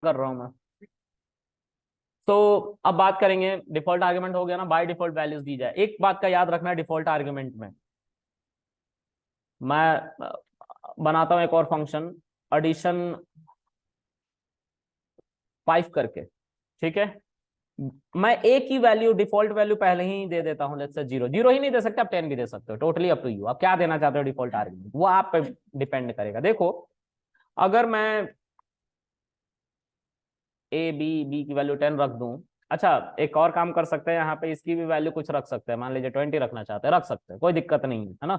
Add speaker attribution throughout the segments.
Speaker 1: कर रहा हूं मैं। तो अब बात करेंगे, डिफॉल्ट आर्गुमेंट हो गया ना, बाय डिफॉल्ट वैल्यूज दी जाए। एक बात का याद रखना है डिफॉल्ट आर्गुमेंट में, मैं बनाता हूं एक और फंक्शन एडिशन 5 करके, ठीक है। मैं ए की वैल्यू, डिफॉल्ट वैल्यू पहले ही दे देता हूं, लेट्स से 0, 0 ही नहीं दे सकते आप 10 भी दे सकते हो, टोटली अप टू यू। आप क्या देना चाहते हो डिफॉल्ट आर्गुमेंट, वो आप पे डिपेंड करेगा। देखो अगर मैं ए बी की वैल्यू 10 रख दूं, अच्छा एक और काम कर सकते हैं, यहाँ पे इसकी भी वैल्यू कुछ रख सकते हैं, मान लीजिए 20 रखना चाहते हैं, रख सकते हैं, कोई दिक्कत नहीं है ना।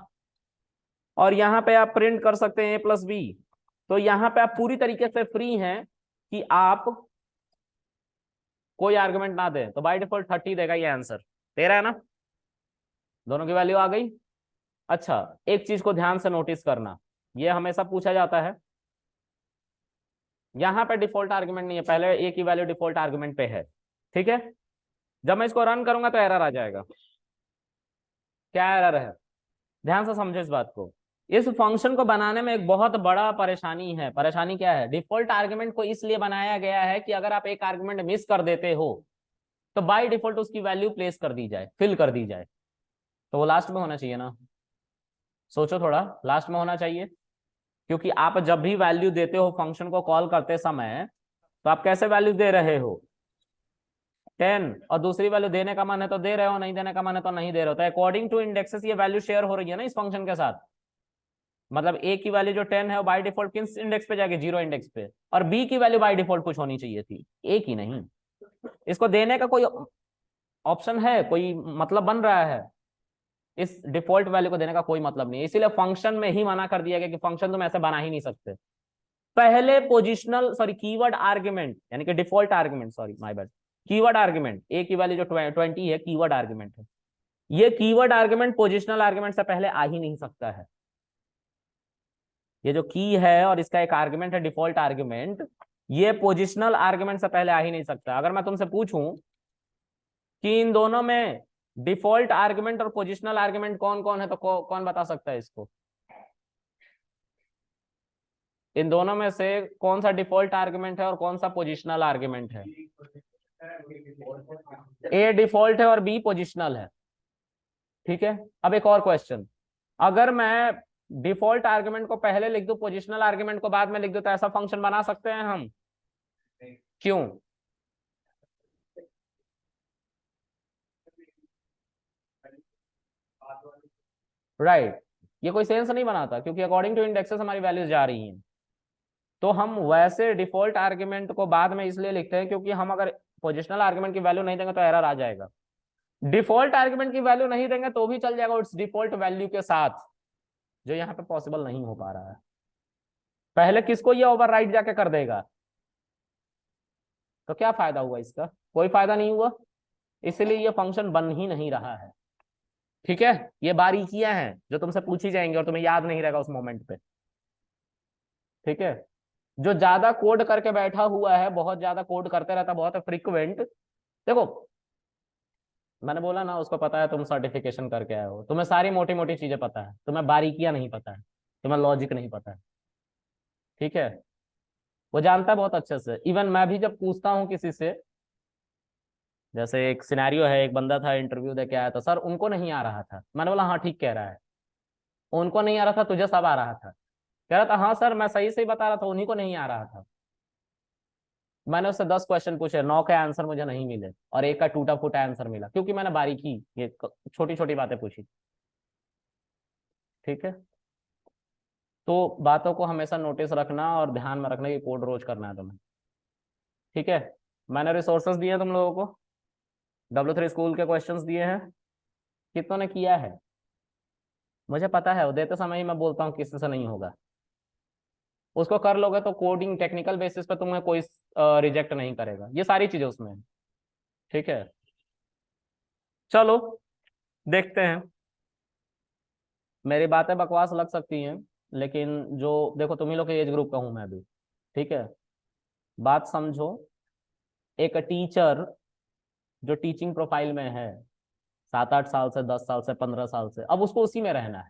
Speaker 1: और यहाँ पे आप प्रिंट कर सकते हैं a+b। तो यहाँ पे आप पूरी तरीके से फ्री हैं कि आप कोई आर्गुमेंट ना दें, तो बाय डिफॉल्ट 30 देगा ये आंसर। 13 है ना, दोनों की वैल्यू आ गई। अच्छा एक चीज को ध्यान से नोटिस करना, ये हमेशा पूछा जाता है, यहाँ पे डिफॉल्ट आर्गुमेंट नहीं है, पहले ए की वैल्यू डिफॉल्ट आर्गुमेंट पे है, ठीक है। जब मैं इसको रन करूंगा तो एरर आ जाएगा। क्या एरर है, ध्यान से समझो इस बात को। इस फंक्शन को बनाने में एक बहुत बड़ा परेशानी है। परेशानी क्या है, डिफॉल्ट आर्गुमेंट को इसलिए बनाया गया है कि अगर आप एक आर्गुमेंट मिस कर देते हो तो बाय डिफॉल्ट उसकी वैल्यू प्लेस कर दी जाए, फिल कर दी जाए। तो वो लास्ट में होना चाहिए ना, सोचो थोड़ा, लास्ट में होना चाहिए। क्योंकि आप जब भी वैल्यू देते हो फंक्शन को कॉल करते समय, तो आप कैसे वैल्यू दे रहे हो, 10, और दूसरी वैल्यू देने का मन है तो दे रहे हो, नहीं देने का मन है तो नहीं दे रहे हो। तो अकॉर्डिंग टू इंडेक्सेस ये वैल्यू शेयर हो रही है ना इस फंक्शन के साथ। मतलब ए की वैल्यू जो 10 है वो बाय डिफॉल्ट किस इंडेक्स पे जाएगी, 0 इंडेक्स पे, और बी की वैल्यू बाय डिफॉल्ट कुछ होनी चाहिए थी, ए की नहीं। इसको देने का कोई ऑप्शन है, कोई मतलब बन रहा है, इस डिफॉल्ट वैल्यू को देने का कोई मतलब नहीं है। इसीलिए फंक्शन में ही मना कर दिया गया कि फंक्शन तुम ऐसे बना ही नहीं सकते। पहले पोजिशनल सॉरी कीवर्ड आर्ग्यूमेंट, यानी कि default argument, sorry my bad, keyword argument, a की वैल्यू जो 20 है कीवर्ड आर्ग्यूमेंट है। ये कीवर्ड आर्ग्यूमेंट पोजिशनल आर्ग्यूमेंट से पहले आ ही नहीं सकता है। ये जो की है और इसका एक आर्ग्यूमेंट है डिफॉल्ट आर्ग्यूमेंट, ये पोजिशनल आर्ग्यूमेंट से पहले आ ही नहीं सकता। अगर मैं तुमसे पूछूं कि इन दोनों में डिफॉल्ट आर्ग्यूमेंट और पोजिशनल आर्ग्यूमेंट कौन कौन है, तो कौन बता सकता है इसको। इन दोनों में से कौन सा डिफॉल्ट आर्ग्यूमेंट है और कौन सा पोजिशनल आर्ग्यूमेंट है। ए डिफॉल्ट है और बी पोजिशनल है, ठीक है। अब एक और क्वेश्चन, अगर मैं डिफॉल्ट आर्ग्यूमेंट को पहले लिख दूं, पोजिशनल आर्ग्यूमेंट को बाद में लिख दूं, तो ऐसा फंक्शन बना सकते हैं हम, क्यों। राइट, ये कोई सेंस नहीं बनाता, क्योंकि अकॉर्डिंग टू इंडेक्सेस हमारी वैल्यूज जा रही हैं। तो हम वैसे डिफॉल्ट आर्ग्यूमेंट को बाद में इसलिए लिखते हैं क्योंकि हम अगर पोजिशनल आर्ग्यूमेंट की वैल्यू नहीं देंगे तो एरर आ जाएगा। डिफॉल्ट आर्ग्यूमेंट की वैल्यू नहीं देंगे तो भी चल जाएगा उस डिफॉल्ट वैल्यू के साथ, जो यहाँ पे पॉसिबल नहीं हो पा रहा है। पहले किसको ये ओवरराइड जाके कर देगा, तो क्या फायदा हुआ इसका, कोई फायदा नहीं हुआ। इसलिए ये फंक्शन बन ही नहीं रहा है, ठीक है। ये बारीकियां हैं जो तुमसे पूछी जाएंगी और तुम्हें याद नहीं रहेगा उस मोमेंट पे, ठीक है। जो ज्यादा कोड करके बैठा हुआ है, बहुत ज्यादा कोड करते रहता, बहुत फ्रिक्वेंट, देखो मैंने बोला ना, उसको पता है तुम सर्टिफिकेशन करके आए हो, तुम्हें सारी मोटी मोटी चीजें पता है, तुम्हें बारीकियां नहीं पता है, तुम्हें लॉजिक नहीं पता है, ठीक है। वो जानता है बहुत अच्छे से। इवन मैं भी जब पूछता हूँ किसी से, जैसे एक सिनेरियो है, एक बंदा था इंटरव्यू दे के आया था, सर उनको नहीं आ रहा था, मैंने बोला हाँ ठीक कह रहा है, उनको नहीं आ रहा था, तुझे सब आ रहा था। कह रहा था हाँ सर मैं सही सही बता रहा था, उन्हीं को नहीं आ रहा था। मैंने उससे 10 क्वेश्चन पूछे, 9 के आंसर मुझे नहीं मिले और एक का टूटा फूटा आंसर मिला, क्योंकि मैंने बारीकी ये छोटी छोटी बातें पूछी, ठीक है। तो बातों को हमेशा नोटिस रखना और ध्यान में रखना कि कोड रोज करना है तुम्हें, ठीक है। मैंने रिसोर्सेज दिए हैं तुम लोगों को, W3 स्कूल के क्वेश्चंस दिए हैं, कितनों ने किया है मुझे पता है, वो देते समय ही मैं बोलता हूँ किसी से नहीं होगा। उसको कर लोगे तो कोडिंग टेक्निकल बेसिस पे तुम्हें कोई रिजेक्ट नहीं करेगा, ये सारी चीजें उसमें है, ठीक है। चलो देखते हैं, मेरी बातें बकवास लग सकती हैं, लेकिन जो देखो तुम ही लोग के एज ग्रुप का हूं मैं भी, ठीक है। बात समझो, एक टीचर जो टीचिंग प्रोफाइल में है 7-8 साल से, 10 साल से, 15 साल से, अब उसको उसी में रहना है।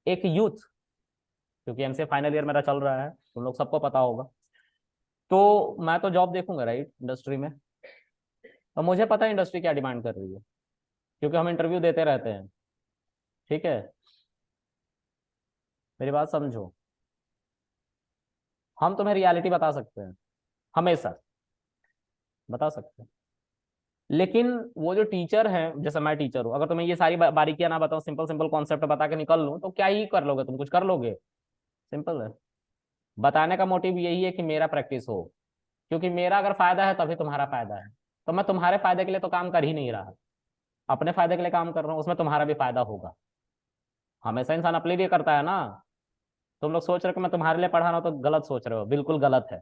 Speaker 1: एक यूथ, क्योंकि एमसीए फाइनल ईयर मेरा चल रहा है, तुम लोग सबको पता होगा, तो मैं तो जॉब देखूंगा राइट इंडस्ट्री में, और मुझे पता है इंडस्ट्री क्या डिमांड कर रही है, क्योंकि हम इंटरव्यू देते रहते हैं। ठीक है, मेरी बात समझो। हम तुम्हें रियलिटी बता सकते हैं, हमेशा बता सकते हैं, लेकिन वो जो टीचर है, जैसे मैं टीचर हूँ, अगर तुम्हें ये सारी बारीकियां ना बताऊं, सिंपल सिंपल कॉन्सेप्ट बता के निकल लूं, तो क्या ही कर लोगे तुम, कुछ कर लोगे? सिंपल है। बताने का मोटिव यही है कि मेरा प्रैक्टिस हो, क्योंकि मेरा अगर फायदा है तभी तुम्हारा फायदा है। तो मैं तुम्हारे फायदे के लिए तो काम कर ही नहीं रहा, अपने फायदे के लिए काम कर रहा हूँ, उसमें तुम्हारा भी फायदा होगा। हमेशा इंसान अपने लिए करता है ना। तुम लोग सोच रहे हो कि मैं तुम्हारे लिए पढ़ा रहा हूँ, तो गलत सोच रहे हो, बिल्कुल गलत है।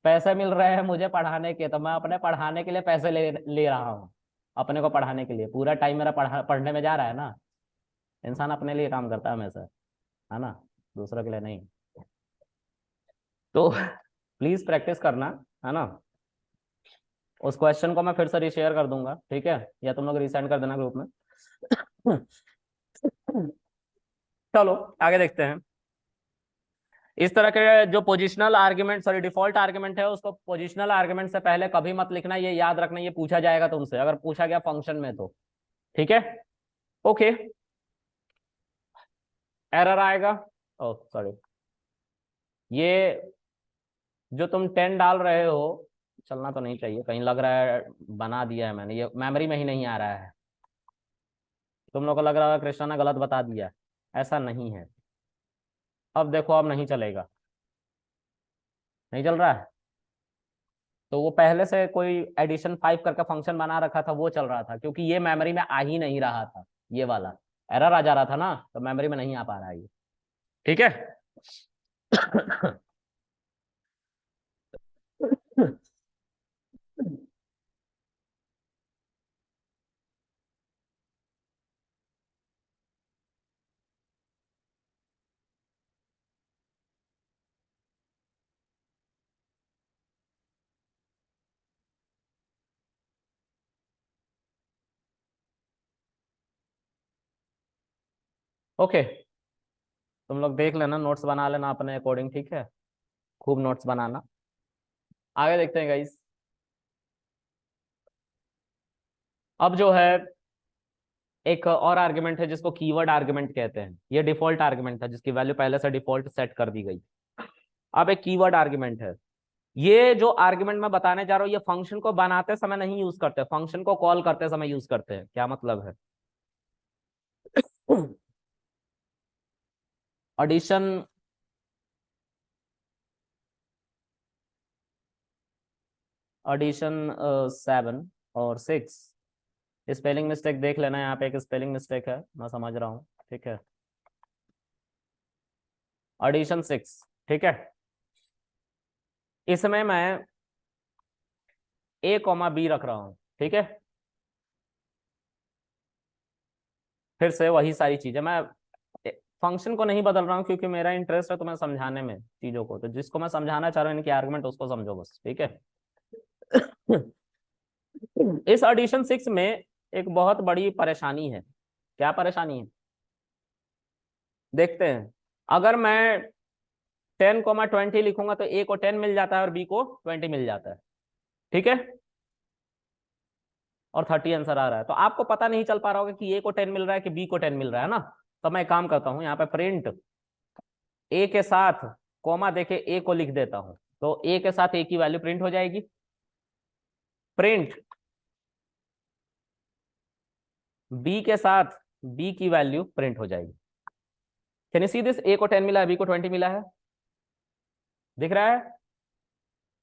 Speaker 1: पैसे मिल रहे हैं मुझे पढ़ाने के, तो मैं अपने पढ़ाने के लिए पैसे ले रहा हूँ, अपने को पढ़ाने के लिए। पूरा टाइम मेरा पढ़ने में जा रहा है ना। इंसान अपने लिए काम करता है हमेशा, है ना, दूसरों के लिए नहीं। तो प्लीज प्रैक्टिस करना, है ना। उस क्वेश्चन को मैं फिर से रिशेयर कर दूंगा, ठीक है, या तुम लोग रिसेंड कर देना ग्रुप में। चलो आगे देखते हैं। इस तरह के जो positional argument, sorry default argument है, उसको पोजिशनल आर्ग्यूमेंट से पहले कभी मत लिखना, ये याद रखना, ये पूछा जाएगा तुमसे अगर पूछा गया फंक्शन में तो। ठीक है, ओके। एरर आएगा, ओ सॉरी, ये जो तुम 10 डाल रहे हो, चलना तो नहीं चाहिए, कहीं लग रहा है बना दिया है मैंने, ये मेमोरी में ही नहीं आ रहा है। तुम लोग को लग रहा है कृष्णा ने गलत बता दिया, ऐसा नहीं है। अब देखो, अब नहीं चलेगा, नहीं चल रहा है। तो वो पहले से कोई एडिशन 5 करके फंक्शन बना रखा था, वो चल रहा था, क्योंकि ये मेमोरी में आ ही नहीं रहा था, ये वाला एरर आ जा रहा था ना, तो मेमोरी में नहीं आ पा रहा है ये। ठीक है। ओके, तुम लोग देख लेना, नोट्स बना लेना अपने अकॉर्डिंग, ठीक है, खूब नोट्स बनाना। आगे देखते हैं गाइस। अब जो है एक और आर्गुमेंट है जिसको कीवर्ड आर्गुमेंट कहते हैं। ये डिफॉल्ट आर्गुमेंट था जिसकी वैल्यू पहले से डिफॉल्ट सेट कर दी गई। अब एक कीवर्ड आर्गुमेंट है। ये जो आर्गुमेंट मैं बताने जा रहा हूँ, ये फंक्शन को बनाते समय नहीं यूज करते, फंक्शन को कॉल करते समय यूज करते हैं। क्या मतलब है? एडिशन, एडिशन 7 और 6। स्पेलिंग मिस्टेक देख लेना, यहाँ पे एक स्पेलिंग मिस्टेक है, मैं समझ रहा हूँ, ठीक है। एडिशन 6, ठीक है। इसमें मैं A, B रख रहा हूँ, ठीक है। फिर से वही सारी चीजें, मैं फंक्शन को नहीं बदल रहा हूँ, क्योंकि मेरा इंटरेस्ट है तुम्हें समझाने में चीजों को, तो जिसको मैं समझाना चाह रहा हूँ इनके आर्गुमेंट, उसको समझो बस, ठीक है। इस एडिशन 6 में एक बहुत बड़ी परेशानी है। क्या परेशानी है? देखते हैं। अगर मैं 10, 20 लिखूंगा तो A को 10 मिल जाता है और B को 20 मिल जाता है, ठीक है। और 30 आंसर आ रहा है, तो आपको पता नहीं चल पा रहा होगा कि A को 10 मिल रहा है कि B को 10 मिल रहा है ना। तो मैं एक काम करता हूँ, यहाँ पे प्रिंट A के साथ कॉमा देके A को लिख देता हूँ, तो A के साथ A की वैल्यू प्रिंट हो जाएगी। प्रिंट B के साथ B की वैल्यू प्रिंट हो जाएगी। Can you see this? A को 10 मिला है, B को 20 मिला है, दिख रहा है?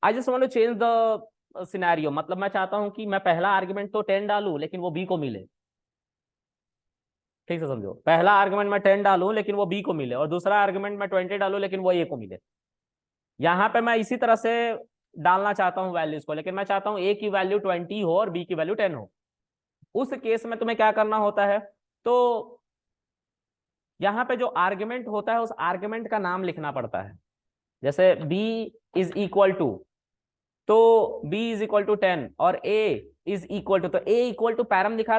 Speaker 1: I just want to change the scenario, मतलब मैं चाहता हूं कि मैं पहला आर्गुमेंट तो 10 डालूं लेकिन वो B को मिले। ठीक से समझो, पहला आर्गुमेंट मैं 10 डालूं लेकिन वो B को मिले, और दूसरा आर्गुमेंट मैं 20 डालूं लेकिन वो A को मिले। यहां पे मैं इसी तरह से डालना चाहता हूं वैल्यूज को, लेकिन मैं चाहता हूं A की वैल्यू 20 हो और B की वैल्यू 10 हो। उस केस में तुम्हें क्या करना होता है? तो यहाँ पे जो आर्गुमेंट होता है, उस आर्गुमेंट का नाम लिखना पड़ता है। जैसे B इज इक्वल टू, तो B इज इक्वल टू 10 और A इज इक्वल टू, तो A इक्वल टू पैरम लिखा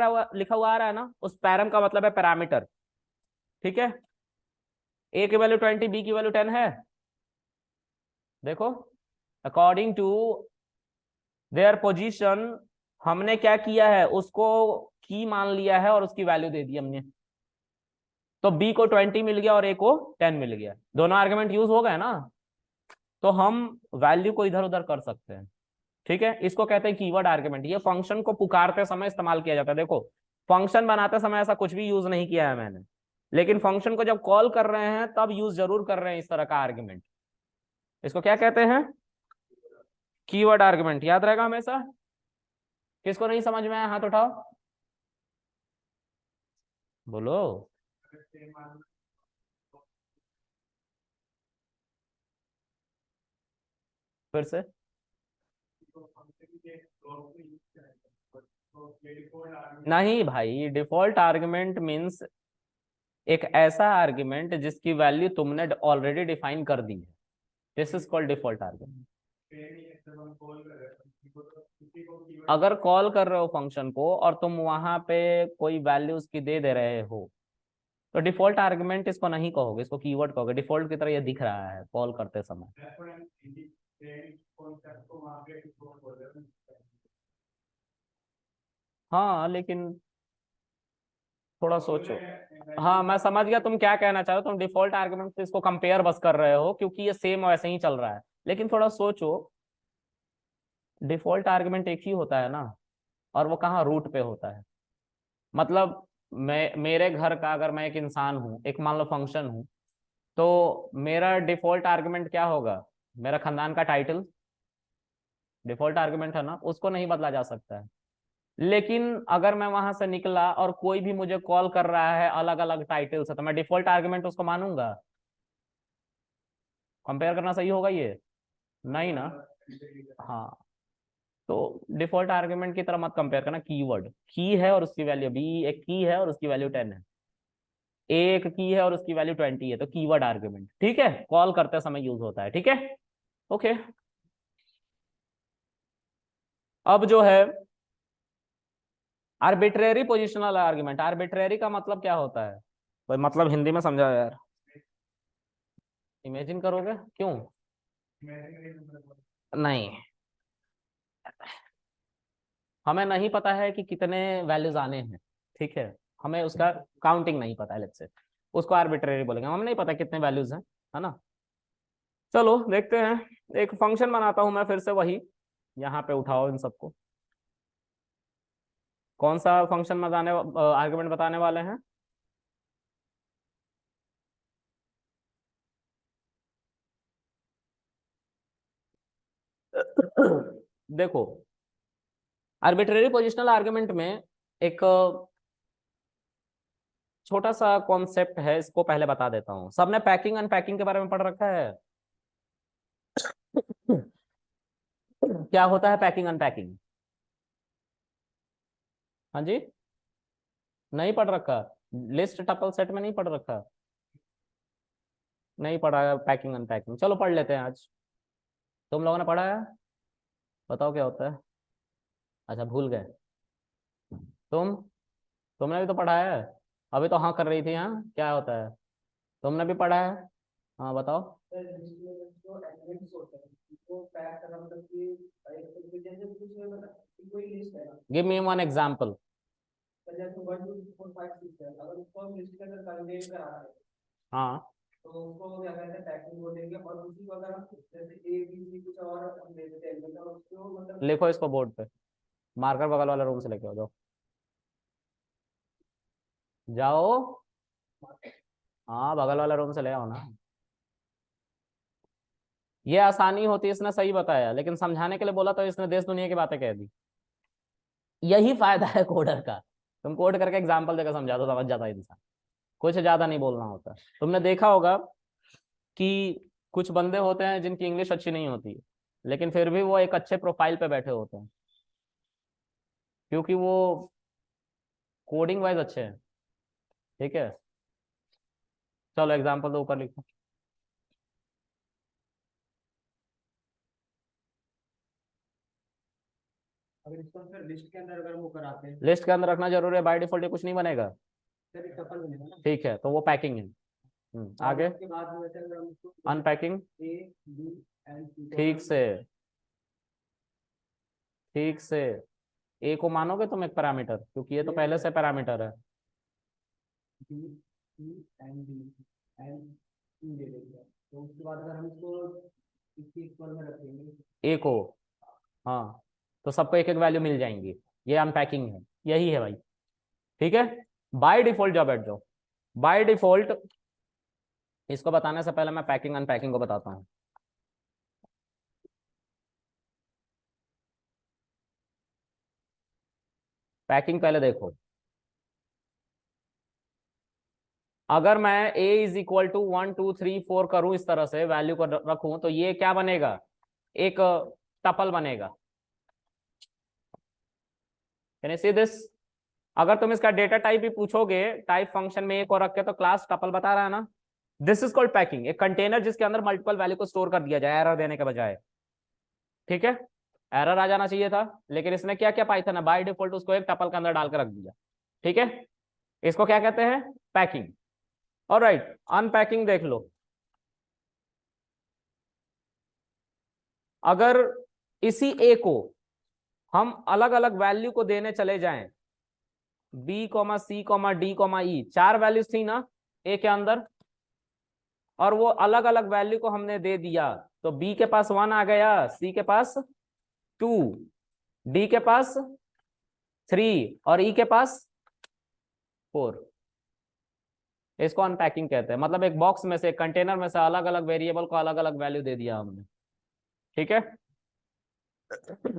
Speaker 1: हुआ आ रहा है ना, उस पैरम का मतलब है पैरामीटर, ठीक है। A की वैल्यू 20, B की वैल्यू 10 है, देखो। अकॉर्डिंग टू देयर पोजीशन हमने क्या किया है, उसको की मान लिया है और उसकी वैल्यू दे दी हमने। तो बी को 20 मिल गया और ए को 10 मिल गया, दोनों आर्गुमेंट यूज हो गए ना। तो हम वैल्यू को इधर उधर कर सकते हैं। ठीक है, इसको कहते हैं कीवर्ड आर्गुमेंट। ये फंक्शन को पुकारते समय इस्तेमाल किया जाता है। देखो, फंक्शन बनाते समय ऐसा कुछ भी यूज नहीं किया है मैंने, लेकिन फंक्शन को जब कॉल कर रहे हैं तब यूज जरूर कर रहे हैं इस तरह का आर्गुमेंट। इसको क्या कहते हैं? Keyword argument. याद रहेगा हमेशा। किसको नहीं समझ में आया हाथ उठाओ, बोलो। फिर से। नहीं भाई, डिफॉल्ट आर्गुमेंट मीन्स एक ऐसा आर्गुमेंट जिसकी वैल्यू तुमने ऑलरेडी डिफाइन कर दी है। This is called default argument. अगर कॉल कर रहे हो फंक्शन को और तुम वहां पे कोई वैल्यू उसकी दे दे रहे हो तो डिफॉल्ट आर्गुमेंट इसको नहीं कहोगे, इसको कीवर्ड कहोगे। डिफॉल्ट की तरह ये दिख रहा है कॉल करते समय। हाँ लेकिन थोड़ा सोचो। हाँ मैं समझ गया तुम क्या कहना चाह रहे हो। तुम डिफॉल्ट आर्गुमेंट से इसको कंपेयर बस कर रहे हो क्योंकि ये सेम वैसे ही चल रहा है, लेकिन थोड़ा सोचो। डिफॉल्ट आर्गुमेंट एक ही होता है ना, और वो कहाँ रूट पे होता है। मतलब मैं, मेरे घर का अगर मैं एक इंसान हूँ, एक मान लो फंक्शन हूँ, तो मेरा डिफॉल्ट आर्गुमेंट क्या होगा? मेरा खानदान का टाइटल डिफॉल्ट आर्गुमेंट है ना, उसको नहीं बदला जा सकता है। लेकिन अगर मैं वहां से निकला और कोई भी मुझे कॉल कर रहा है अलग अलग टाइटल से, तो मैं डिफॉल्ट आर्गुमेंट उसको मानूंगा? कंपेयर करना सही होगा ये? नहीं ना। हाँ, तो डिफॉल्ट आर्गुमेंट की तरह मत कंपेयर करना। कीवर्ड, की है और उसकी वैल्यू बी, एक की है और उसकी वैल्यू 10 है, एक की है और उसकी वैल्यू 20 है, तो कीवर्ड आर्गुमेंट। ठीक है, कॉल करते समय यूज होता है। ठीक है, ओके। अब जो है आर्बिट्रेरी पोजिशनल आर्गुमेंट। आर्बिट्रेरी का मतलब क्या होता है? कोई मतलब हिंदी में समझाओ यार। इमेजिन करोगे क्यों? नहीं, हमें नहीं पता है कि कितने वैल्यूज आने हैं। ठीक है, हमें उसका काउंटिंग नहीं पता है, लेट्स से उसको आर्बिट्रेरी बोलेंगे। हमें नहीं पता कितने वैल्यूज हैं, है ना। चलो देखते हैं। एक फंक्शन बनाता हूं मैं फिर से वही, यहाँ पे उठाओ इन सबको। कौन सा फंक्शन बताने, आर्गुमेंट बताने वाले हैं? देखो, आर्बिट्रेरी पोजिशनल आर्गुमेंट में एक छोटा सा कॉन्सेप्ट है, इसको पहले बता देता हूँ। सबने पैकिंग अनपैकिंग के बारे में पढ़ रखा है? क्या होता है पैकिंग अनपैकिंग? हाँ जी, नहीं पढ़ रखा? लिस्ट टपल सेट में नहीं पढ़ रखा? नहीं पढ़ा है पैकिंग अनपैकिंग? चलो पढ़ लेते हैं आज। तुम लोगों ने पढ़ा है? बताओ क्या होता है। अच्छा, भूल गए। तुम, तुमने भी तो पढ़ा है। अभी तो हाँ कर रही थी। हाँ, क्या होता है? तुमने भी पढ़ा है? हाँ बताओ। Give me one example. हाँ, लिखो इसको बोर्ड पे। मार्कर बगल वाला रूम से लेके आओ, जाओ जाओ। हाँ, बगल वाला रूम से ले आओ ना। ये आसानी होती है, इसने सही बताया, लेकिन समझाने के लिए बोला तो इसने देश दुनिया की बातें कह दी। यही फायदा है कोडर का। तुम कोड करके एग्जाम्पल देकर समझा दो, समझ जाता है इंसान। कुछ ज्यादा नहीं बोलना होता। तुमने देखा होगा कि कुछ बंदे होते हैं जिनकी इंग्लिश अच्छी नहीं होती है, लेकिन फिर भी वो एक अच्छे प्रोफाइल पे बैठे होते हैं, क्योंकि वो कोडिंग वाइज अच्छे हैं। ठीक है, चलो एग्जाम्पल तो ऊपर लिखो।
Speaker 2: अगर इसको फिर लिस्ट के अंदर अगर वो कराते हैं,
Speaker 1: लिस्ट के अंदर रखना जरूरी है, बाय डिफॉल्ट ये कुछ नहीं बनेगा।
Speaker 2: फिर एक टपल बनेगा ना।
Speaker 1: ठीक है, तो वो पैकिंग है। आगे
Speaker 2: उसके बाद में वैसे अगर हम इसको
Speaker 1: अनपैकिंग।
Speaker 2: ए बी एंड सी
Speaker 1: ठीक से ठीक से ए को मानोगे तुम एक पैरामीटर, क्योंकि ये तो पहले से पैरामीटर है।
Speaker 2: B c and d and e दे देंगे, तो उसके बाद अगर हम इसको इसके इक्वल में रखेंगे
Speaker 1: ए को, हाँ, तो सबको एक एक वैल्यू मिल जाएंगी। ये अनपैकिंग है, यही है भाई। ठीक है, बाय डिफॉल्ट जब बैठ जाओ, बाय डिफॉल्ट इसको बताने से पहले मैं पैकिंग अनपैकिंग को बताता हूँ। पैकिंग पहले देखो, अगर मैं a इज इक्वल टू 1 2 3 4 करूं, इस तरह से वैल्यू को रखूं, तो ये क्या बनेगा, एक टपल बनेगा। Can you see this? अगर तुम इसका डेटा टाइप भी पूछोगे, टाइप फंक्शन में एक और रख के, तो क्लास टपल बता रहा है ना। दिस इज कॉल्ड पैकिंग, एक कंटेनर जिसके अंदर मल्टीपल वैल्यू को स्टोर कर दिया जाए एरर देने के बजाय। ठीक है, एरर आ जाना चाहिए था, लेकिन इसने क्या किया, पाइथन है बाय डिफॉल्ट उसको एक टपल के अंदर डाल के रख दिया। ठीक है, इसको क्या कहते हैं, पैकिंग। ऑलराइट, अनपैकिंग देख लो। अगर इसी ए को हम अलग अलग वैल्यू को देने चले जाएं, b comma c comma d comma e, 4 values थी ना ए के अंदर, और वो अलग अलग वैल्यू को हमने दे दिया, तो बी के पास 1 आ गया, सी के पास 2, डी के पास 3 और ई के पास 4। इसको अनपैकिंग कहते हैं, मतलब एक बॉक्स में से, एक कंटेनर में से अलग अलग वेरिएबल को अलग अलग वैल्यू दे दिया हमने। ठीक है,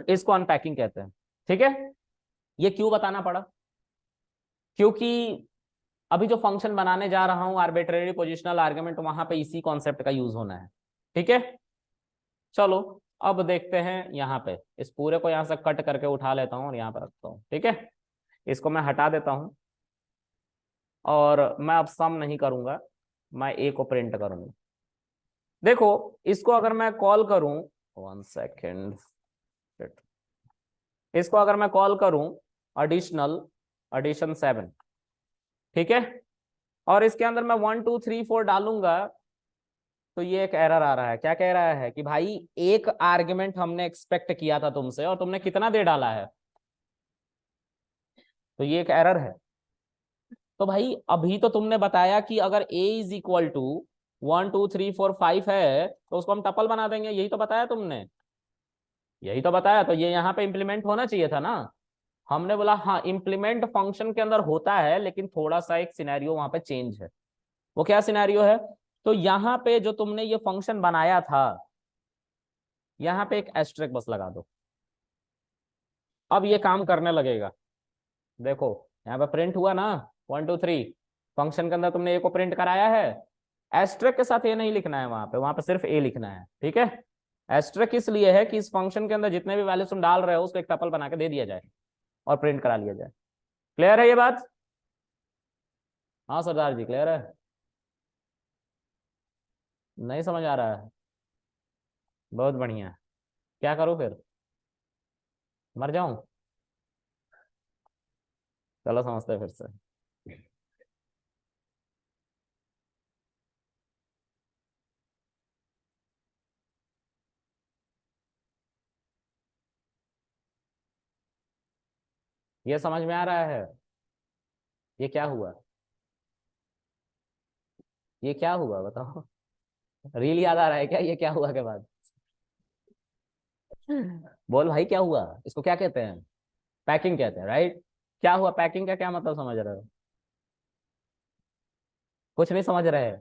Speaker 1: इसको अनपैकिंग कहते हैं। ठीक है, ये क्यों बताना पड़ा, क्योंकि अभी जो फंक्शन बनाने जा रहा हूं आर्बिट्रेरी पोजिशनल आर्गुमेंट, वहां पे इसी कॉन्सेप्ट का यूज होना है। ठीक है, चलो अब देखते हैं यहाँ पे, इस पूरे को यहाँ से कट करके उठा लेता हूँ और यहाँ पे रखता हूँ। ठीक है, इसको मैं हटा देता हूँ, और मैं अब सम नहीं करूंगा, मैं ए को प्रिंट करूंगा। देखो, इसको अगर मैं कॉल करूं, 1 सेकेंड, इसको अगर मैं कॉल करूं एडिशन 7, ठीक है, और इसके अंदर मैं 1 2 3 4 डालूंगा, तो ये एक एरर आ रहा है। क्या कह रहा है कि भाई एक आर्गुमेंट हमने एक्सपेक्ट किया था तुमसे, और तुमने कितना दे डाला है, तो ये एक एरर है। तो भाई अभी तो तुमने बताया कि अगर a इज इक्वल टू 1 2 3 4 5 है, तो उसको हम टपल बना देंगे, यही तो बताया तुमने, यही तो बताया। तो ये यहाँ पे इम्प्लीमेंट होना चाहिए था ना। हमने बोला हाँ इम्प्लीमेंट फंक्शन के अंदर होता है, लेकिन थोड़ा सा एक सिनेरियो वहां पे चेंज है। वो क्या सिनेरियो है, तो यहाँ पे जो तुमने ये फंक्शन बनाया था, यहाँ पे एक एस्ट्रिक बस लगा दो, अब ये काम करने लगेगा। देखो यहाँ पे प्रिंट हुआ ना 1 2 3, फंक्शन के अंदर तुमने ए को प्रिंट कराया है, एस्ट्रिक के साथ ए नहीं लिखना है, वहां पे सिर्फ ए लिखना है। ठीक है, एस्ट्रिक इसलिए है कि इस फंक्शन के अंदर जितने भी वैल्यूज तुम डाल रहे हो उसको एक टपल बना के दे दिया जाए और प्रिंट करा लिया जाए। क्लियर है ये बात? हाँ सरदार जी, क्लियर है? नहीं समझ आ रहा है? बहुत बढ़िया, क्या करूं फिर, मर जाऊं? चलो समझते हैं फिर से। ये समझ में आ रहा है, ये क्या हुआ, ये क्या हुआ बताओ? रील याद आ रहा है क्या, ये क्या हुआ के बाद? बोल भाई क्या हुआ, इसको क्या कहते हैं, पैकिंग कहते हैं, राइट? क्या हुआ, पैकिंग का क्या मतलब समझ रहे हो? कुछ नहीं समझ रहे?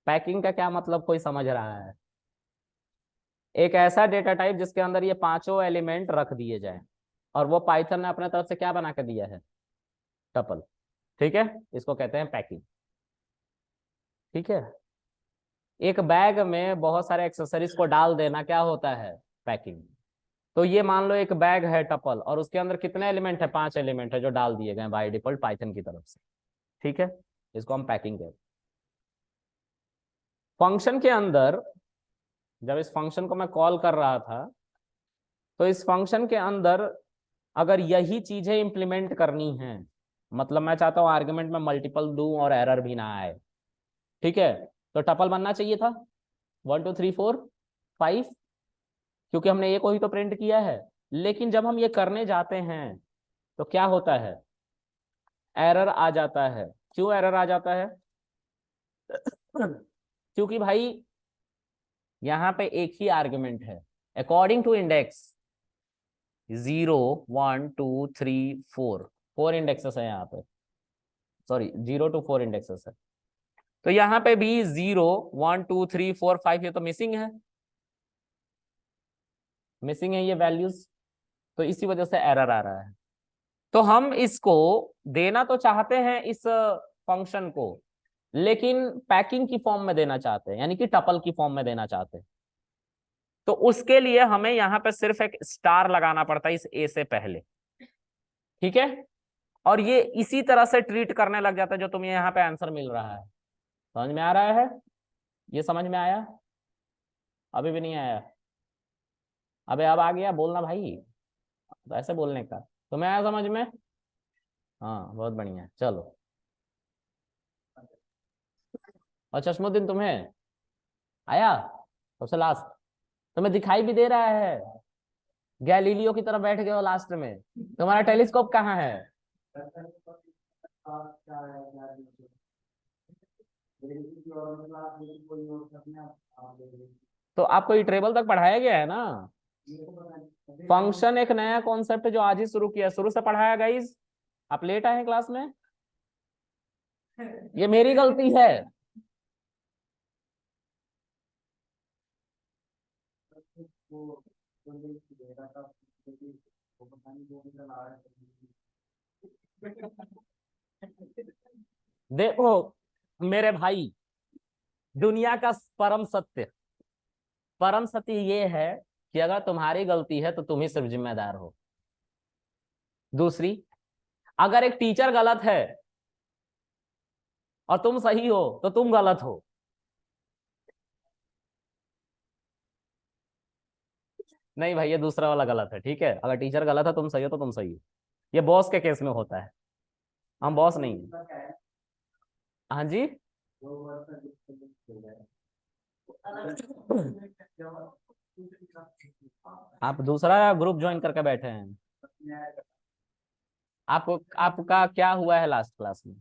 Speaker 1: पैकिंग का क्या मतलब कोई समझ रहा है? एक ऐसा डेटा टाइप जिसके अंदर ये पांचों एलिमेंट रख दिए जाए, और वो पाइथन ने अपने तरफ से क्या बना के दिया है, टपल। ठीक है, इसको कहते हैं पैकिंग। ठीक है, एक बैग में बहुत सारे एक्सेसरीज को डाल देना क्या होता है, पैकिंग। तो ये मान लो एक बैग है टपल, और उसके अंदर कितने एलिमेंट है, 5 एलिमेंट है जो डाल दिए गए बाय डिफॉल्ट पाइथन की तरफ से। ठीक है, इसको हम पैकिंग कहते हैं। फंक्शन के अंदर जब इस फंक्शन को मैं कॉल कर रहा था, तो इस फंक्शन के अंदर अगर यही चीजें इंप्लीमेंट करनी है, मतलब मैं चाहता हूं आर्गुमेंट में मल्टीपल दूं और एरर भी ना आए, ठीक है, तो टपल बनना चाहिए था 1 2 3 4 5, क्योंकि हमने ए को ही तो प्रिंट किया है। लेकिन जब हम ये करने जाते हैं तो क्या होता है, एरर आ जाता है। क्यों एरर आ जाता है? क्योंकि भाई यहाँ पे एक ही आर्ग्यूमेंट है, अकॉर्डिंग टू इंडेक्स 0 1 2 3 4, 4 इंडेक्सेस है यहाँ पे, सॉरी 0 to 4 इंडेक्सेस है। तो यहाँ पे भी 0 1 2 3 4 5 ये तो मिसिंग है, मिसिंग है ये वैल्यूज, तो इसी वजह से एरर आ रहा है। तो हम इसको देना तो चाहते हैं इस फंक्शन को, लेकिन पैकिंग की फॉर्म में देना चाहते हैं, यानी कि टपल की फॉर्म में देना चाहते हैं। तो उसके लिए हमें यहाँ पे सिर्फ एक स्टार लगाना पड़ता है इस ए से पहले, ठीक है। और ये इसी तरह से ट्रीट करने लग जाता है जो तुम्हें यहाँ पे आंसर मिल रहा है। समझ में आ रहा है? ये समझ में आया? अभी भी नहीं आया? अबे अब आ गया, बोलना भाई, तो ऐसे बोलने का। तुम्हें आया समझ में? हाँ बहुत बढ़िया, चलो। और चश्मुद्दीन तुम्हें आया? सबसे लास्ट तुम्हें दिखाई भी दे रहा है, गैलीलियो की तरह बैठ गए हो लास्ट में, तुम्हारा टेलीस्कोप कहाँ है? तो आपको ये ट्रेबल तक पढ़ाया गया है ना? फंक्शन एक नया कॉन्सेप्ट जो आज ही शुरू किया, शुरू से पढ़ाया गाइस, आप लेट आए हैं क्लास में, ये मेरी गलती है। देखो मेरे भाई, दुनिया का परम सत्य ये है कि अगर तुम्हारी गलती है तो तुम ही सिर्फ जिम्मेदार हो। दूसरी, अगर एक टीचर गलत है और तुम सही हो तो तुम गलत हो। नहीं भाई, ये दूसरा वाला गलत है, ठीक है। अगर टीचर गलत है, तुम सही हो तो तुम सही हो। ये बॉस के केस में होता है, हम बॉस नहीं है। हाँ जी। आप दूसरा ग्रुप ज्वाइन करके बैठे हैं। आपको आपका क्या हुआ है लास्ट क्लास में?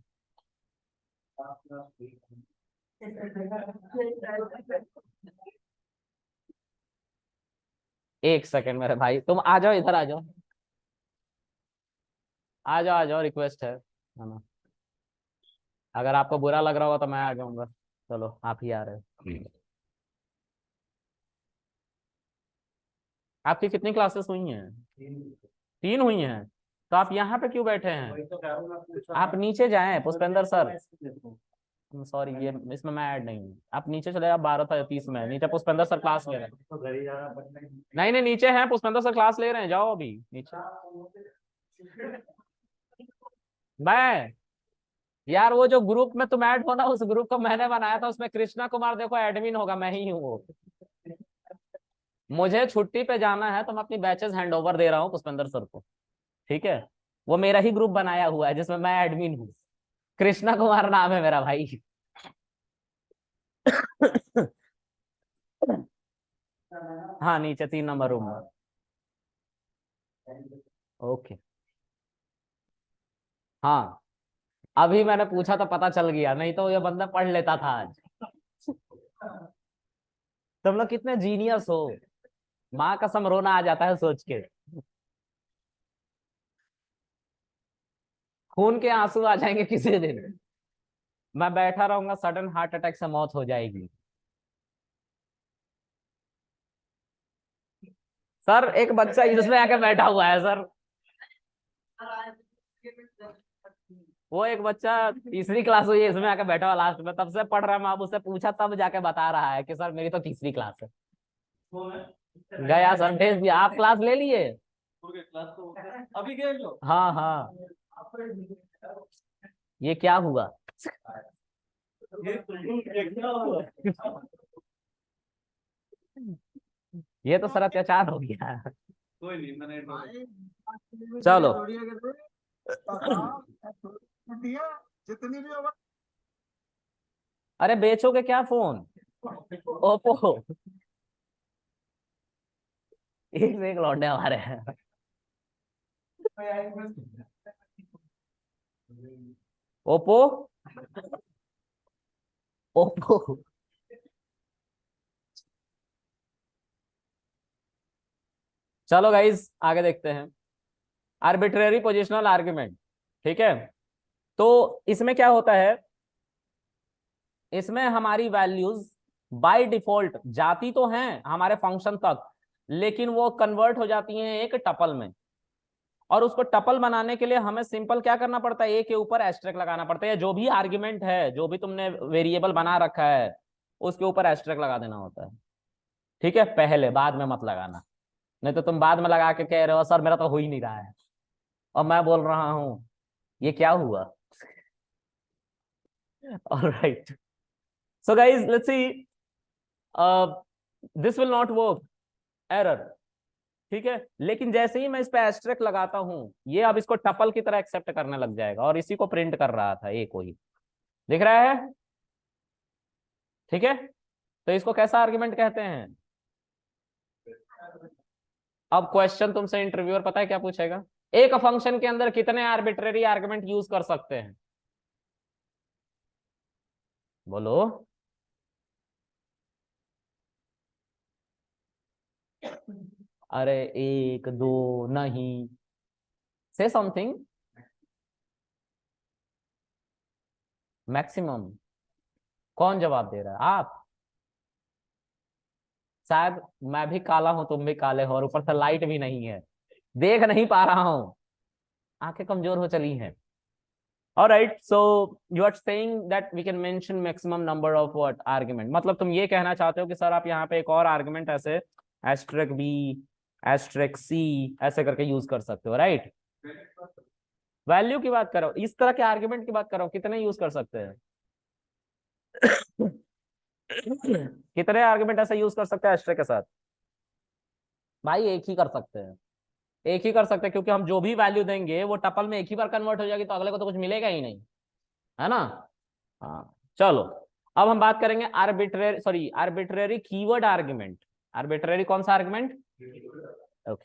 Speaker 1: एक सेकंड मेरे भाई, तुम आ जाओ, इधर आ जाओ, आ जाओ, आ जाओ, रिक्वेस्ट है ना। अगर आपको बुरा लग रहा होगा तो मैं आ जाऊंगा। चलो आप ही आ रहे हो। आपकी कितनी क्लासेस हुई हैं? 3 हुई हैं। तो आप यहाँ पे क्यों बैठे हैं? आप नीचे जाएं पुष्पेंद्र सर। सॉरी, ये इसमें मैं ऐड नहीं हूँ, आप नीचे चले, आप 12 था 30 में, नीचे पुष्पेंद्र सर क्लास ले रहे हैं। नहीं नहीं, नीचे हैं पुष्पेंद्र सर, क्लास ले रहे हैं, जाओ अभी नीचे। मैं, यार वो जो ग्रुप में तुम ऐड हो ना, उस ग्रुप को मैंने बनाया था, उसमें कृष्णा कुमार देखो एडमिन होगा, मैं ही हूँ वो। मुझे छुट्टी पे जाना है तो मैं अपनी बैचेस हैंड ओवर दे रहा हूँ पुष्पेंद्र सर को, ठीक है। वो मेरा ही ग्रुप बनाया हुआ है जिसमें मैं एडमिन हूँ, कृष्णा कुमार नाम है मेरा भाई। हाँ नीचे 3 नंबर रूम में। ओके। हाँ, अभी मैंने पूछा तो पता चल गया, नहीं तो ये बंदा पढ़ लेता था आज। तुम लोग कितने जीनियस हो, माँ कसम रोना आ जाता है सोच के, खून के आंसू आ जाएंगे किसी दिन। मैं बैठा रहूंगा, सडन हार्ट अटैक से मौत हो जाएगी। सर एक बच्चा इसमें आके बैठा हुआ है सर, वो एक बच्चा 3री क्लास हुई है, इसमें आके बैठा हुआ लास्ट में, तब से पढ़ रहा है, मैं अब उससे पूछा तब जाके बता रहा है कि सर मेरी तो 3री क्लास है। गया सर, भेज दिया। आप क्लास ले लिए? अभी गए जो? हाँ हाँ। ये क्या हुआ? ये तो सर अत्याचार हो गया। कोई नहीं, मैंने चलो जितनी भी होगा। अरे बेचोगे क्या फोन? ओप्पो। एक से एक लौंडे हमारे हैं। Oppo, Oppo. चलो गाइज आगे देखते हैं। आर्बिट्रेरी पोजिशनल आर्ग्यूमेंट, ठीक है। तो इसमें क्या होता है, इसमें हमारी वैल्यूज बाय डिफॉल्ट जाती तो हैं हमारे फंक्शन तक, लेकिन वो कन्वर्ट हो जाती हैं एक टपल में। और उसको टपल बनाने के लिए हमें सिंपल क्या करना पड़ता है, ए के ऊपर एस्ट्रिक लगाना पड़ता है। जो भी आर्ग्यूमेंट है, जो भी तुमने वेरिएबल बना रखा है, उसके ऊपर एस्ट्रिक लगा देना होता है। ठीक है, पहले, बाद में मत लगाना। नहीं तो तुम बाद में लगा के कह रहे हो सर मेरा तो हो ही नहीं रहा है, और मैं बोल रहा हूं ये क्या हुआ। Alright, so guys let's see, this will not work, error. ठीक है, लेकिन जैसे ही मैं इस पे एस्ट्रिक लगाता हूं, ये अब इसको टपल की तरह एक्सेप्ट करने लग जाएगा, और इसी को प्रिंट कर रहा था, एक को ही दिख रहा है। ठीक है, तो इसको कैसा आर्गुमेंट कहते हैं। अब क्वेश्चन तुमसे इंटरव्यूअर पता है क्या पूछेगा, एक फंक्शन के अंदर कितने आर्बिट्रेरी आर्गुमेंट यूज कर सकते हैं, बोलो। अरे एक दो नहीं, से समथिंग, मैक्सिमम। कौन जवाब दे रहा है, आप। शायद मैं भी काला हूं, तुम भी काले हो, और ऊपर से लाइट भी नहीं है, देख नहीं पा रहा हूं, आंखें कमजोर हो चली हैं। Alright, so you are saying that we can mention maximum number of what argument, मतलब तुम ये कहना चाहते हो कि सर आप यहाँ पे एक और आर्गुमेंट ऐसे एस्ट्रिक बी, एस्ट्रिक सी ऐसे करके यूज कर सकते हो, राइट। वैल्यू की बात करो, इस तरह के आर्गुमेंट की बात करो, कितने यूज कर सकते हैं। कितने आर्गुमेंट ऐसे यूज कर सकते हैं एस्ट्रिक के साथ। भाई एक ही कर सकते हैं, एक ही कर सकते हैं, क्योंकि हम जो भी वैल्यू देंगे वो टपल में एक ही बार कन्वर्ट हो जाएगी, तो अगले को तो कुछ मिलेगा ही नहीं, है ना। हाँ चलो, अब हम बात करेंगे arbitrary, sorry arbitrary keyword argument. Arbitrary कौन सा आर्गुमेंट, ओके।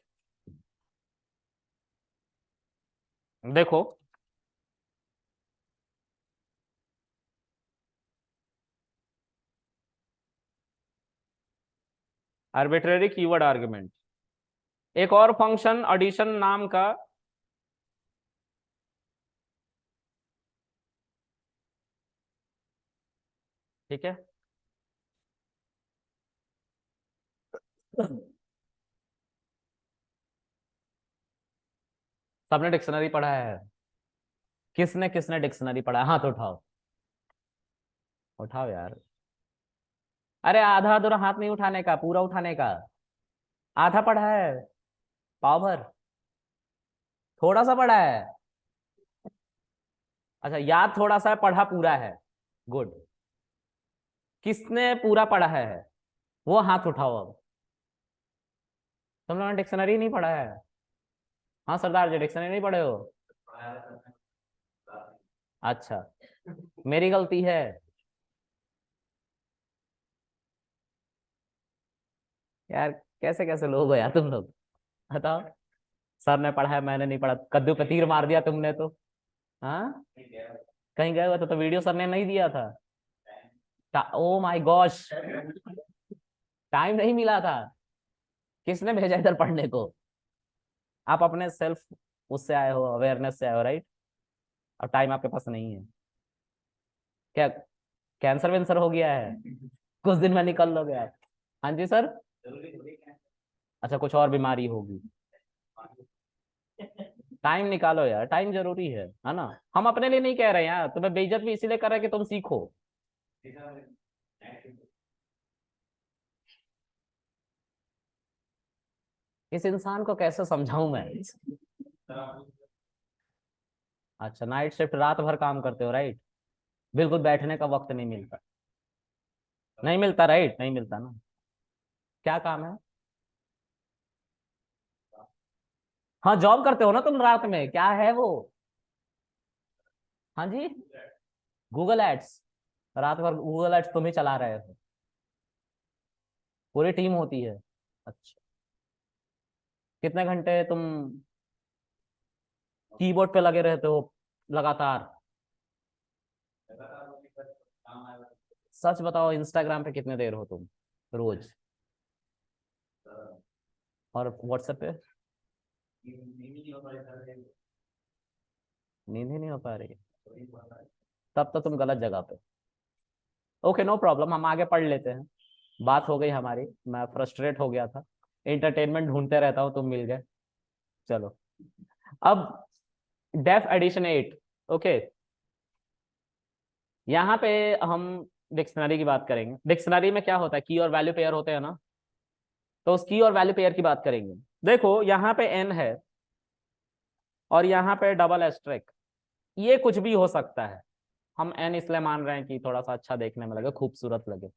Speaker 1: देखो, आर्बिट्रेरी कीवर्ड आर्गुमेंट, एक और फंक्शन एडिशन नाम का, ठीक है। सबने डिक्शनरी पढ़ा है, किसने किसने डिक्शनरी पढ़ा है, हाथ उठाओ, उठाओ यार। अरे आधा अधूरा हाथ नहीं उठाने का, पूरा उठाने का। आधा पढ़ा है, पाव भर, थोड़ा सा पढ़ा है। अच्छा, याद थोड़ा सा है, पढ़ा पूरा है, गुड। किसने पूरा पढ़ा है वो हाथ उठाओ अब। तुम लोगों ने डिक्शनरी नहीं पढ़ा है। हाँ सरदार जी, डिक्शनरी नहीं पढ़े हो। अच्छा, मेरी गलती है। यार कैसे कैसे लोग हो यार तुम लोग, बताओ। सर ने पढ़ा है, मैंने नहीं पढ़ा, कद्दू पे तीर मार दिया तुमने तो। हाँ, कहीं गए हुए तो वीडियो सर ने नहीं दिया था। ओ माय गॉश, टाइम नहीं मिला था। किसने भेजा इधर पढ़ने को। आप अपने सेल्फ उससे आए हो, अवेयरनेस से आए हो, राइट। अब टाइम आपके पास नहीं है क्या, कैंसर वेंसर हो गया है, कुछ दिन में निकल लोगे आप। हाँ जी सर, अच्छा कुछ और बीमारी होगी। टाइम निकालो यार, टाइम जरूरी है ना। हम अपने लिए नहीं कह रहे हैं यार, तुम्हें बेइज्जत भी इसीलिए कर रहे हैं कि तुम सीखो। इस इंसान को कैसे समझाऊं मैं। अच्छा, नाइट शिफ्ट, रात भर काम करते हो, राइट। बिल्कुल बैठने का वक्त नहीं मिलता, नहीं मिलता, राइट, नहीं मिलता ना। क्या काम है। हाँ जॉब करते हो ना तुम रात में, क्या है वो। हाँ जी, गूगल एड्स, रात भर गूगल एड्स तुम ही चला रहे हो, पूरी टीम होती है। अच्छा, कितने घंटे तुम कीबोर्ड पे लगे रहते हो लगातार? सच बताओ, इंस्टाग्राम पे कितने देर हो तुम रोज? और व्हाट्सएप पे? नींद ही नहीं हो पा रही? तब तो तुम गलत जगह पे। ओके, नो प्रॉब्लम, हम आगे पढ़ लेते हैं। बात हो गई हमारी, मैं फ्रस्ट्रेट हो गया था, एंटरटेनमेंट ढूंढते रहता हूँ, तुम मिल गए। चलो, अब डेफ एडिशन 8। ओके, यहाँ पे हम डिक्शनरी की बात करेंगे। डिक्शनरी में क्या होता है, की और वैल्यू पेयर होते हैं ना, तो उस की और वैल्यू पेयर की बात करेंगे। देखो यहाँ पे एन है और यहाँ पे डबल एस्ट्रिक, ये कुछ भी हो सकता है। हम एन इसलिए मान रहे हैं कि थोड़ा सा अच्छा देखने में लगे, खूबसूरत लगे,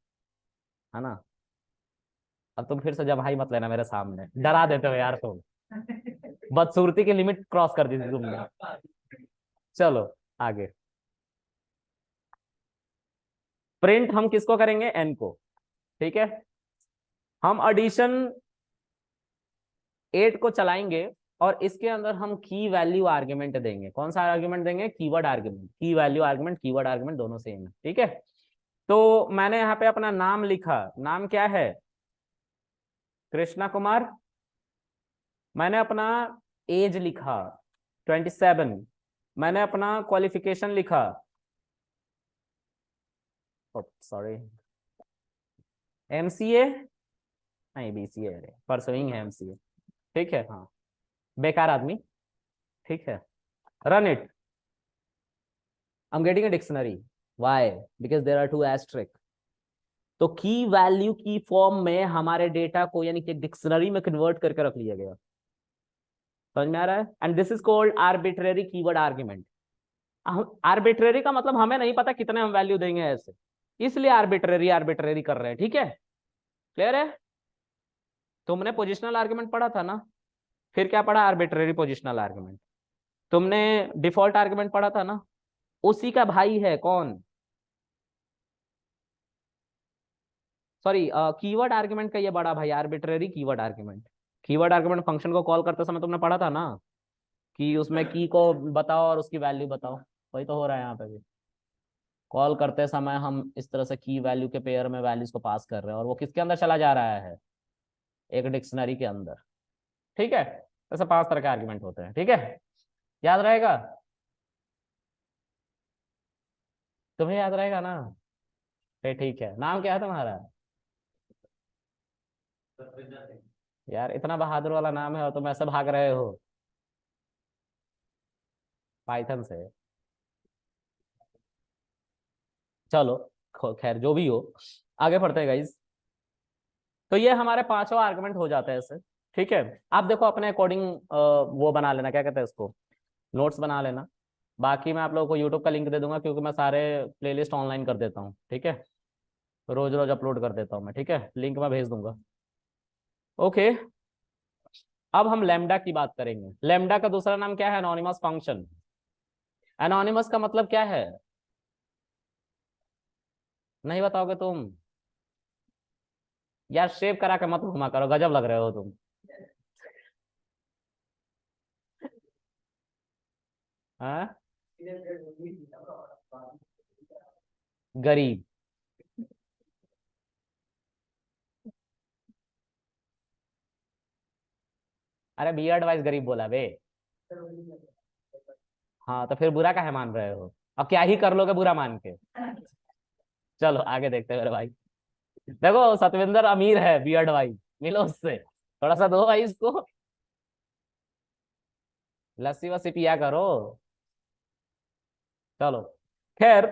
Speaker 1: है ना। अब तुम फिर से जब भाई मत लेना मेरे सामने, डरा देते हो यार तुम, बदसूरती की लिमिट क्रॉस कर दी थी तुमने। चलो आगे, प्रिंट हम किसको करेंगे, एन को। ठीक है, हम एडिशन 8 को चलाएंगे और इसके अंदर हम की वैल्यू आर्ग्यूमेंट देंगे। कौन सा आर्ग्यूमेंट देंगे, कीवर्ड आर्ग्यूमेंट। की वैल्यू आर्ग्यूमेंट, कीवर्ड आर्ग्यूमेंट दोनों सेम है। ठीक है, तो मैंने यहाँ पे अपना नाम लिखा, नाम क्या है, कृष्णा कुमार। मैंने अपना एज लिखा 27। मैंने अपना क्वालिफिकेशन लिखा, सॉरी, एमसीए, नहीं बीसीए, अरे परसुइंग है एमसीए। ठीक है, हाँ, बेकार आदमी। ठीक है, run it, I am getting a dictionary, why, because there are two asterisk. तो की वैल्यू की फॉर्म में हमारे डेटा को यानी कि डिक्शनरी में कन्वर्ट करके रख लिया गया। समझ में आ रहा है? And this is called arbitrary keyword argument. Arbitrary का मतलब हमें नहीं पता कितने हम वैल्यू देंगे ऐसे, इसलिए आर्बिट्रेरी आर्बिट्रेरी कर रहे हैं। ठीक है, क्लियर है? तुमने पोजिशनल आर्ग्यूमेंट पढ़ा था ना, फिर क्या पढ़ा, आर्बिट्रेरी पोजिशनल आर्ग्यूमेंट। तुमने डिफॉल्ट आर्ग्यूमेंट पढ़ा था ना, उसी का भाई है कौन, सॉरी, कीवर्ड आर्ग्यूमेंट का ये बड़ा भाई arbitrary keyword argument. Keyword argument function को कॉल करते समय तुमने पढ़ा था ना, कि उसमें की को बताओ और उसकी वैल्यू बताओ। वही तो हो रहा है यहाँ पे भी, कॉल करते समय हम इस तरह से की वैल्यू के पेयर में वैल्यूज को पास कर रहे हैं और वो किसके अंदर चला जा रहा है, एक डिक्शनरी के अंदर। ठीक है, ऐसे 5 तरह के आर्ग्यूमेंट होते हैं। ठीक है, याद रहेगा, तुम्हें याद रहेगा ना? फिर ठीक है, नाम क्या है तुम्हारा? यार इतना बहादुर वाला नाम है और तुम ऐसे भाग रहे हो पाइथन से। चलो, खैर जो भी हो, आगे बढ़ते हैं गाइज। तो ये हमारे 5वां आर्गुमेंट हो जाता है ऐसे। ठीक है, आप देखो अपने अकॉर्डिंग वो बना लेना, क्या कहते हैं इसको, नोट्स बना लेना। बाकी मैं आप लोगों को यूट्यूब का लिंक दे दूंगा, क्योंकि मैं सारे प्लेलिस्ट ऑनलाइन कर देता हूँ। ठीक है, रोज रोज अपलोड कर देता हूँ मैं। ठीक है, लिंक मैं भेज दूंगा। ओके, अब हम लैम्डा की बात करेंगे। लैम्डा का दूसरा नाम क्या है, एनोनिमस फंक्शन। एनोनिमस का मतलब क्या है, नहीं बताओगे तुम? यार शेव करा के मत घुमा करो, गजब लग रहे हो तुम। हाँ, गरीब। अरे बियर्ड वाइज गरीब बोला बे। हाँ, तो फिर बुरा काहे मान रहे हो, अब क्या ही कर लोगे बुरा मान के। चलो आगे देखते हैं मेरे भाई। देखो सतविंदर अमीर है, बियर्ड भाई, मिलो उससे, थोड़ा सा दो भाई इसको, लस्सी वस्सी पिया करो। चलो, खैर,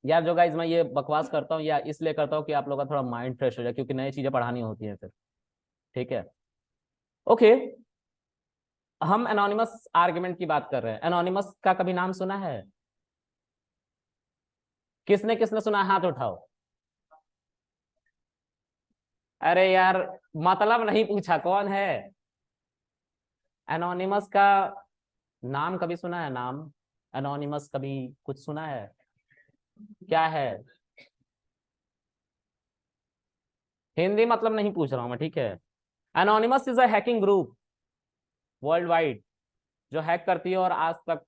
Speaker 1: यार जो गाइज मैं ये बकवास करता हूँ या इसलिए करता हूँ कि आप लोगों का थोड़ा माइंड फ्रेश हो जाए, क्योंकि नई चीजें पढ़ानी होती हैं फिर। ठीक है, ओके, हम एनोनिमस आर्गुमेंट की बात कर रहे हैं। एनोनिमस का कभी नाम सुना है? किसने किसने सुना है? हाथ उठाओ। अरे यार, मतलब नहीं पूछा कौन है एनोनिमस का, नाम कभी सुना है, नाम एनोनिमस कभी कुछ सुना है? क्या है? हिंदी मतलब नहीं पूछ रहा हूं मैं, ठीक है। Anonymous is a hacking group. World wide जो हैक करती है और आज तक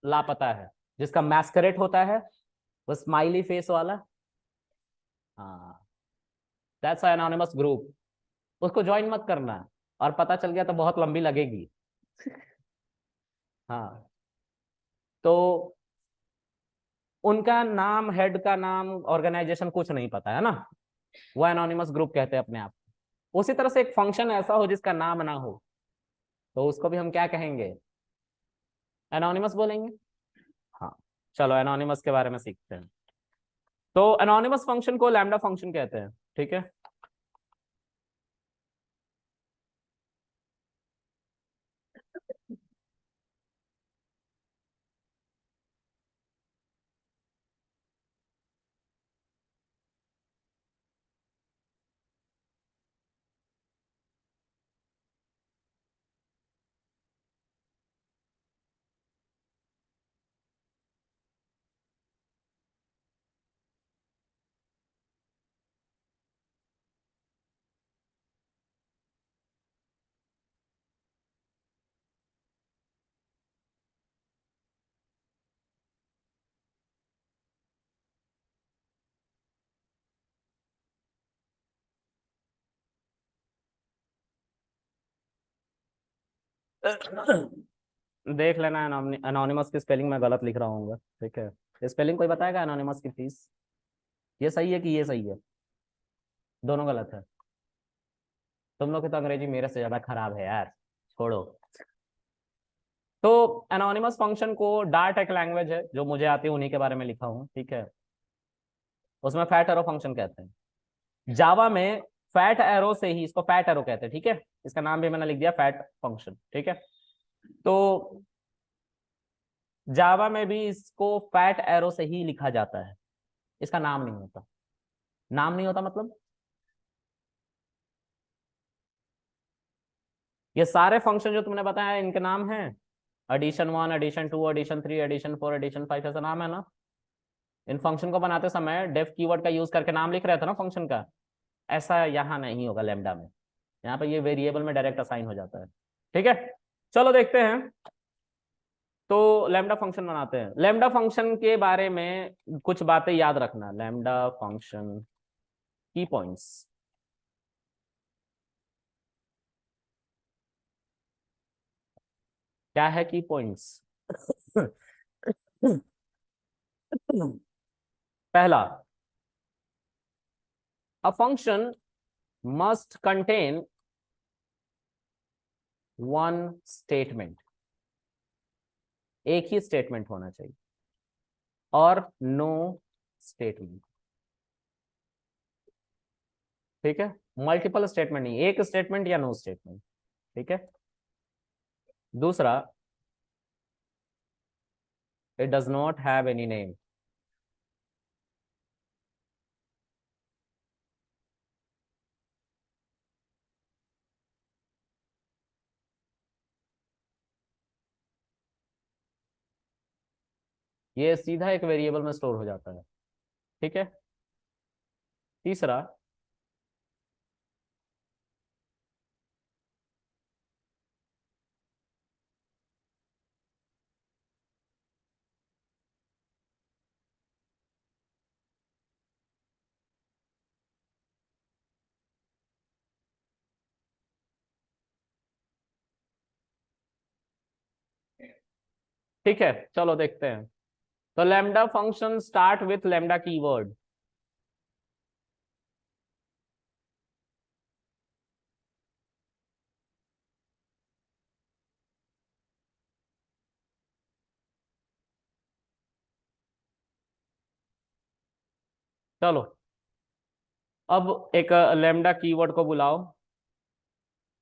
Speaker 1: लापता है, जिसका मैस्करेट होता है वो स्माइली फेस वाला। हाँ, दैट्स एनोनिमस ग्रुप। उसको ज्वाइन मत करना, और पता चल गया तो बहुत लंबी लगेगी। हाँ, तो उनका नाम, हेड का नाम, ऑर्गेनाइजेशन कुछ नहीं पता है ना, वो एनोनिमस ग्रुप कहते हैं अपने आप को। उसी तरह से एक फंक्शन ऐसा हो जिसका नाम ना हो, तो उसको भी हम क्या कहेंगे? एनोनिमस बोलेंगे। हाँ, चलो एनोनिमस के बारे में सीखते हैं। तो एनोनिमस फंक्शन को लैम्डा फंक्शन कहते हैं, ठीक है। देख लेना, एनोनिमस की स्पेलिंग मैं गलत लिख रहा हूँ, ठीक है। स्पेलिंग कोई बताएगा एनोनिमस की प्लीज? ये सही है कि ये सही है? दोनों गलत है। तुम लोग की तो अंग्रेजी मेरे से ज्यादा खराब है यार, छोड़ो। तो एनोनिमस फंक्शन को डार्ट एक लैंग्वेज है जो मुझे आती है, उन्हीं के बारे में लिखा हूँ, ठीक है। उसमें फैट एरो फंक्शन कहते हैं। जावा में फैट एरो से ही इसको फैट एरो कहते हैं, ठीक है। इसका नाम भी मैंने लिख दिया फैट फंक्शन, ठीक है। तो जावा में भी इसको फैट एरो से ही लिखा जाता है, इसका नाम नहीं होता। नाम नहीं होता मतलब ये सारे फंक्शन जो तुमने बताया इनके नाम हैं। Edition 1, edition 2, edition 3, edition 4, edition 5, ऐसा नाम है ना। इन फंक्शन को बनाते समय डेफ कीवर्ड का यूज करके नाम लिख रहे थे ना फंक्शन का। ऐसा यहाँ नहीं होगा लैम्डा में। यहाँ पे ये वेरिएबल में डायरेक्ट असाइन हो जाता है, ठीक है। चलो देखते हैं। तो लैम्डा फंक्शन बनाते हैं। लैम्डा फंक्शन के बारे में कुछ बातें याद रखना। लैम्डा फंक्शन की पॉइंट्स क्या है? की पॉइंट्स पहला, a function must contain one statement. एक ही स्टेटमेंट होना चाहिए, और नो स्टेटमेंट, ठीक है। मल्टीपल स्टेटमेंट नहीं, एक स्टेटमेंट या नो स्टेटमेंट, ठीक है। दूसरा, it does not have any name. ये सीधा एक वेरिएबल में स्टोर हो जाता है, ठीक है। तीसरा, ठीक है, चलो देखते हैं। तो lambda function start with lambda keyword. चलो, अब एक लैम्डा कीवर्ड को बुलाओ।